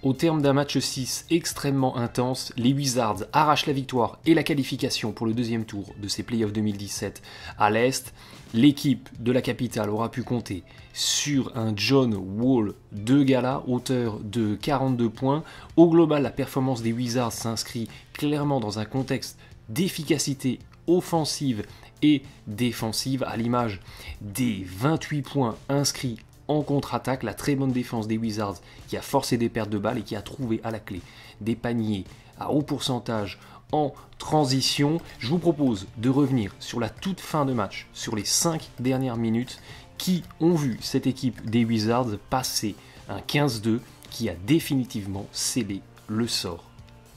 Au terme d'un match 6 extrêmement intense, les Wizards arrachent la victoire et la qualification pour le deuxième tour de ces playoffs 2017 à l'Est. L'équipe de la capitale aura pu compter sur un John Wall de gala, auteur de 42 points. Au global, la performance des Wizards s'inscrit clairement dans un contexte d'efficacité offensive et défensive, à l'image des 28 points inscrits en contre-attaque, la très bonne défense des Wizards qui a forcé des pertes de balles et qui a trouvé à la clé des paniers à haut pourcentage en transition. Je vous propose de revenir sur la toute fin de match, sur les 5 dernières minutes qui ont vu cette équipe des Wizards passer un 15-2 qui a définitivement scellé le sort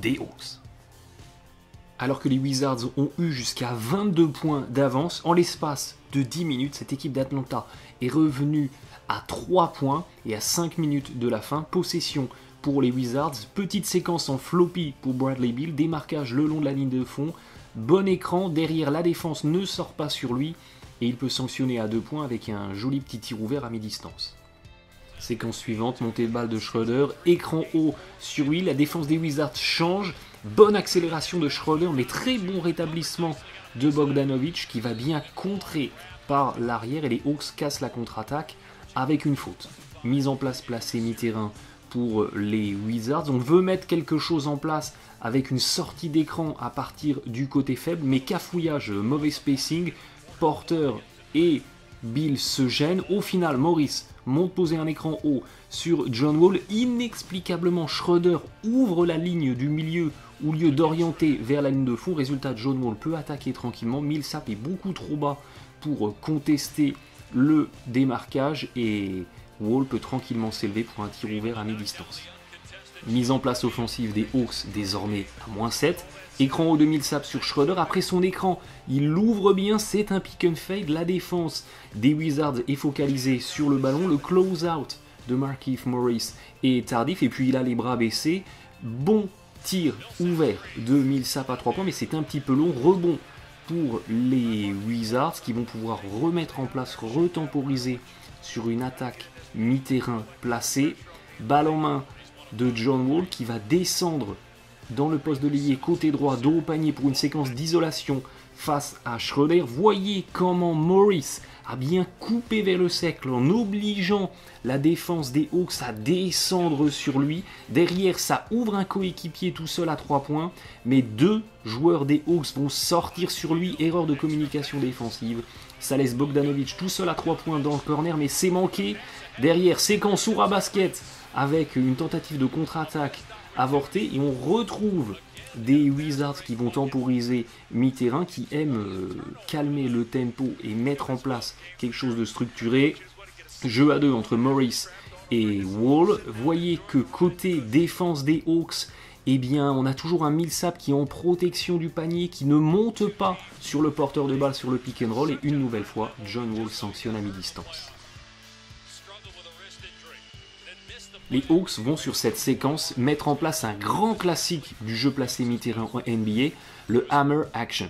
des Hawks. Alors que les Wizards ont eu jusqu'à 22 points d'avance, en l'espace de 10 minutes, cette équipe d'Atlanta est revenue à 3 points et à 5 minutes de la fin. Possession pour les Wizards, petite séquence en floppy pour Bradley Beal, démarquage le long de la ligne de fond, bon écran, derrière la défense ne sort pas sur lui et il peut sanctionner à 2 points avec un joli petit tir ouvert à mi-distance. Séquence suivante, montée de balle de Schroeder, écran haut sur lui, la défense des Wizards change, bonne accélération de Schroeder mais très bon rétablissement de Bogdanovic qui va bien contrer par l'arrière et les Hawks cassent la contre-attaque avec une faute. Mise en place placée mi-terrain pour les Wizards. On veut mettre quelque chose en place avec une sortie d'écran à partir du côté faible, mais cafouillage, mauvais spacing, Porter et Beal se gênent. Au final, Morris monte poser un écran haut sur John Wall. Inexplicablement, Schroeder ouvre la ligne du milieu au lieu d'orienter vers la ligne de fond. Résultat, John Wall peut attaquer tranquillement. Millsap est beaucoup trop bas pour contester le démarquage et Wall peut tranquillement s'élever pour un tir ouvert à mi-distance. Mise en place offensive des Hawks désormais à -7. Écran haut de Millsap sur Schroeder. Après son écran, il l'ouvre bien, c'est un pick and fade. La défense des Wizards est focalisée sur le ballon. Le close-out de Markieff Morris est tardif et puis il a les bras baissés. Bon tir ouvert de Millsap à 3 points, mais c'est un petit peu long. Rebond pour les Wizards qui vont pouvoir remettre en place, retemporiser sur une attaque mi-terrain placée. Balle en main de John Wall qui va descendre dans le poste de l'ailier côté droit, dos au panier pour une séquence d'isolation face à Schroeder. Voyez comment Morris a bien coupé vers le cercle en obligeant la défense des Hawks à descendre sur lui. Derrière, ça ouvre un coéquipier tout seul à 3 points, mais 2 joueurs des Hawks vont sortir sur lui. Erreur de communication défensive. Ça laisse Bogdanovic tout seul à 3 points dans le corner, mais c'est manqué. Derrière, séquence à basket avec une tentative de contre-attaque avortée et on retrouve des Wizards qui vont temporiser mi-terrain, qui aiment calmer le tempo et mettre en place quelque chose de structuré. Jeu à 2 entre Morris et Wall. Voyez que côté défense des Hawks, eh bien, on a toujours un Millsap qui est en protection du panier, qui ne monte pas sur le porteur de balle sur le pick and roll et une nouvelle fois, John Wall sanctionne à mi-distance. Les Hawks vont sur cette séquence mettre en place un grand classique du jeu placé mi-terrain en NBA, le Hammer Action.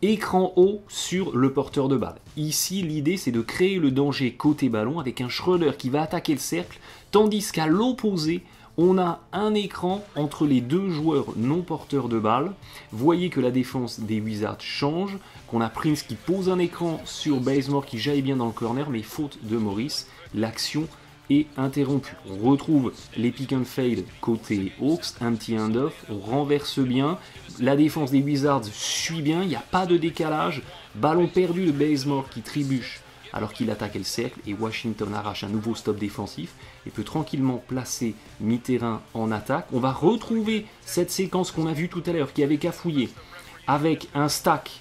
Écran haut sur le porteur de balle. Ici, l'idée c'est de créer le danger côté ballon avec un Schroeder qui va attaquer le cercle, tandis qu'à l'opposé, on a un écran entre les deux joueurs non porteurs de balle. Voyez que la défense des Wizards change, qu'on a Prince qui pose un écran sur Bazemore qui jaillit bien dans le corner, mais faute de Morris, l'action est interrompu. On retrouve les pick and fade côté Hawks, un petit hand-off, on renverse bien, la défense des Wizards suit bien, il n'y a pas de décalage, ballon perdu de Bazemore qui trébuche alors qu'il attaque le cercle et Washington arrache un nouveau stop défensif et peut tranquillement placer mi-terrain en attaque. On va retrouver cette séquence qu'on a vue tout à l'heure qui avait cafouillé avec un stack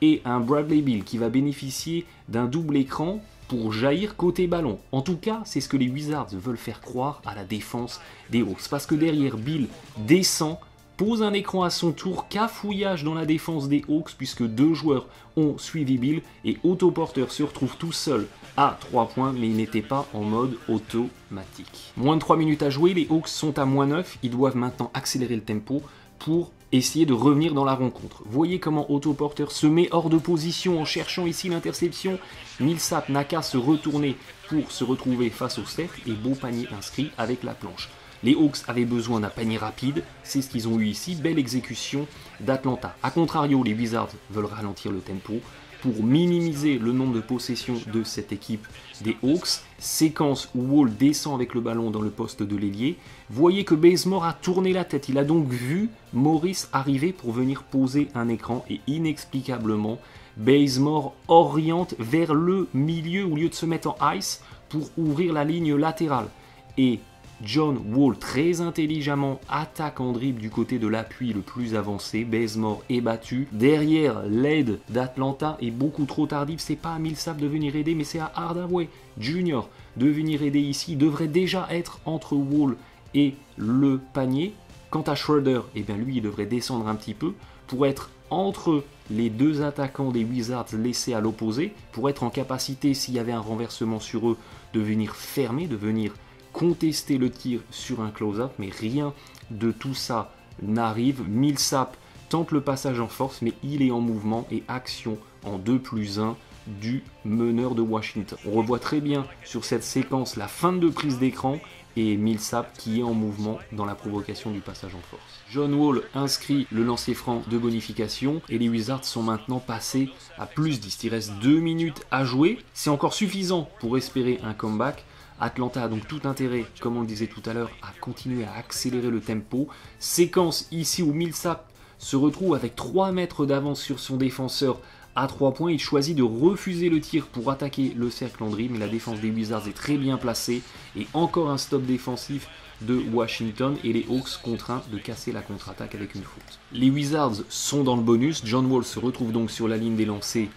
et un Bradley Beal qui va bénéficier d'un double écran pour jaillir côté ballon. En tout cas, c'est ce que les Wizards veulent faire croire à la défense des Hawks. Parce que derrière, Beal descend, pose un écran à son tour, cafouillage dans la défense des Hawks puisque 2 joueurs ont suivi Beal et Otto Porter se retrouve tout seul à 3 points mais il n'était pas en mode automatique. Moins de 3 minutes à jouer, les Hawks sont à -9, ils doivent maintenant accélérer le tempo pour essayer de revenir dans la rencontre. Voyez comment Otto Porter se met hors de position en cherchant ici l'interception. Millsap n'a qu'à se retourner pour se retrouver face au cercle et beau panier inscrit avec la planche. Les Hawks avaient besoin d'un panier rapide, c'est ce qu'ils ont eu ici, belle exécution d'Atlanta. A contrario, les Wizards veulent ralentir le tempo pour minimiser le nombre de possessions de cette équipe des Hawks. Séquence où Wall descend avec le ballon dans le poste de l'ailier. Voyez que Bazemore a tourné la tête, il a donc vu Morris arriver pour venir poser un écran et inexplicablement, Bazemore oriente vers le milieu au lieu de se mettre en ice pour ouvrir la ligne latérale. Et John Wall, très intelligemment, attaque en dribble du côté de l'appui le plus avancé. Bazemore est battu. Derrière, l'aide d'Atlanta est beaucoup trop tardive. C'est pas à Millsap de venir aider, mais c'est à Hardaway Jr. de venir aider ici. Il devrait déjà être entre Wall et le panier. Quant à Schroeder, eh bien lui, il devrait descendre un petit peu pour être entre les deux attaquants des Wizards laissés à l'opposé, pour être en capacité, s'il y avait un renversement sur eux, de venir fermer, de venir contester le tir sur un close-up, mais rien de tout ça n'arrive. Millsap tente le passage en force, mais il est en mouvement et action en 2+1 du meneur de Washington. On revoit très bien sur cette séquence la fin de prise d'écran et Millsap qui est en mouvement dans la provocation du passage en force. John Wall inscrit le lancer franc de bonification et les Wizards sont maintenant passés à +10. Il reste 2 minutes à jouer. C'est encore suffisant pour espérer un comeback. Atlanta a donc tout intérêt, comme on le disait tout à l'heure, à continuer à accélérer le tempo. Séquence ici où Millsap se retrouve avec 3 mètres d'avance sur son défenseur à 3 points. Il choisit de refuser le tir pour attaquer le cercle en dribble, mais la défense des Wizards est très bien placée. Et encore un stop défensif de Washington et les Hawks contraints de casser la contre-attaque avec une faute. Les Wizards sont dans le bonus. John Wall se retrouve donc sur la ligne des lancers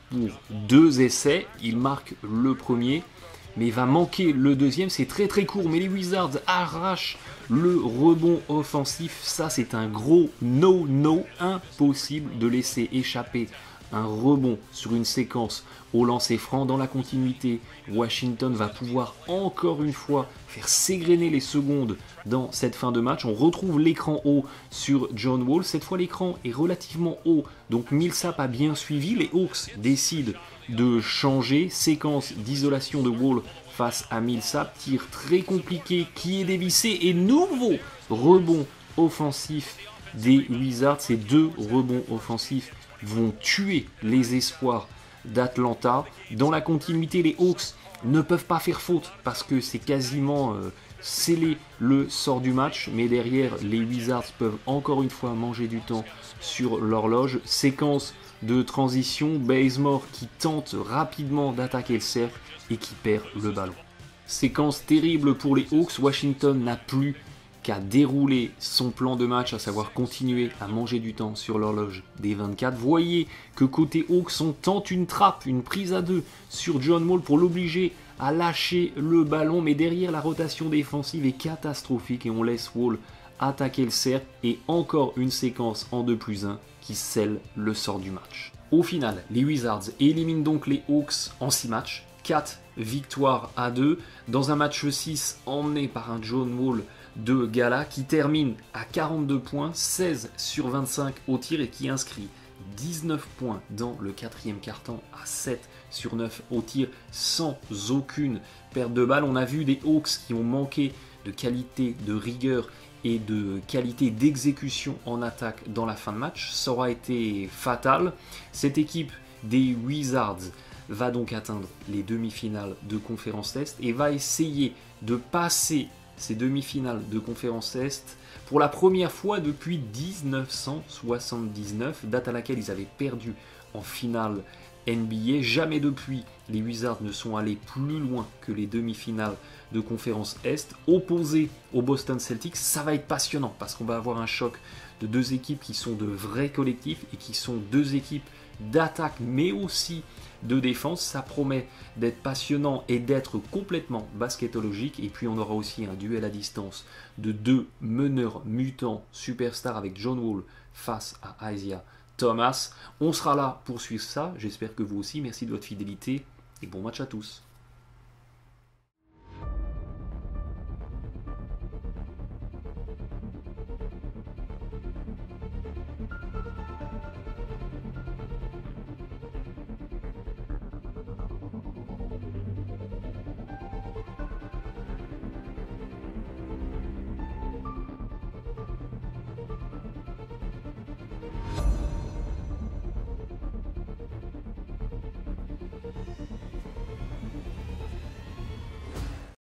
pour 2 essais. Il marque le premier, mais va manquer le deuxième. C'est très très court, mais les Wizards arrachent le rebond offensif. Ça, c'est un gros no-no. Impossible de laisser échapper un rebond sur une séquence au lancer franc. Dans la continuité, Washington va pouvoir encore une fois faire s'égrener les secondes dans cette fin de match. On retrouve l'écran haut sur John Wall. Cette fois, l'écran est relativement haut, donc Millsap a bien suivi. Les Hawks décident de changer. Séquence d'isolation de Wall face à Millsap. Tir très compliqué qui est dévissé et nouveau rebond offensif des Wizards. Ces 2 rebonds offensifs vont tuer les espoirs d'Atlanta. Dans la continuité, les Hawks ne peuvent pas faire faute parce que c'est quasiment scellé le sort du match. Mais derrière, les Wizards peuvent encore une fois manger du temps sur l'horloge. Séquence de transition, Bazemore qui tente rapidement d'attaquer le cercle et qui perd le ballon. Séquence terrible pour les Hawks. Washington n'a plus qu'à dérouler son plan de match, à savoir continuer à manger du temps sur l'horloge des 24. Voyez que côté Hawks, on tente une trappe, une prise à 2 sur John Wall pour l'obliger à lâcher le ballon, mais derrière la rotation défensive est catastrophique et on laisse Wall attaquer le cercle et encore une séquence en 2+1 qui scelle le sort du match. Au final, les Wizards éliminent donc les Hawks en 6 matchs, 4 victoires à 2, dans un match 6 emmené par un John Wall de gala qui termine à 42 points, 16 sur 25 au tir et qui inscrit 19 points dans le 4e quart-temps à 7 sur 9 au tir sans aucune perte de balle. On a vu des Hawks qui ont manqué de qualité, de rigueur et de qualité d'exécution en attaque dans la fin de match. Ça aura été fatal. Cette équipe des Wizards va donc atteindre les demi-finales de conférence Est et va essayer de passer ces demi-finales de conférence Est pour la première fois depuis 1979, date à laquelle ils avaient perdu en finale NBA. Jamais depuis, les Wizards ne sont allés plus loin que les demi-finales de conférence Est. Opposés aux Boston Celtics, ça va être passionnant parce qu'on va avoir un choc de 2 équipes qui sont de vrais collectifs et qui sont 2 équipes d'attaque mais aussi de défense. Ça promet d'être passionnant et d'être complètement basketologique. Et puis on aura aussi un duel à distance de 2 meneurs mutants superstars avec John Wall face à Isaiah Thomas. On sera là pour suivre ça. J'espère que vous aussi. Merci de votre fidélité et bon match à tous.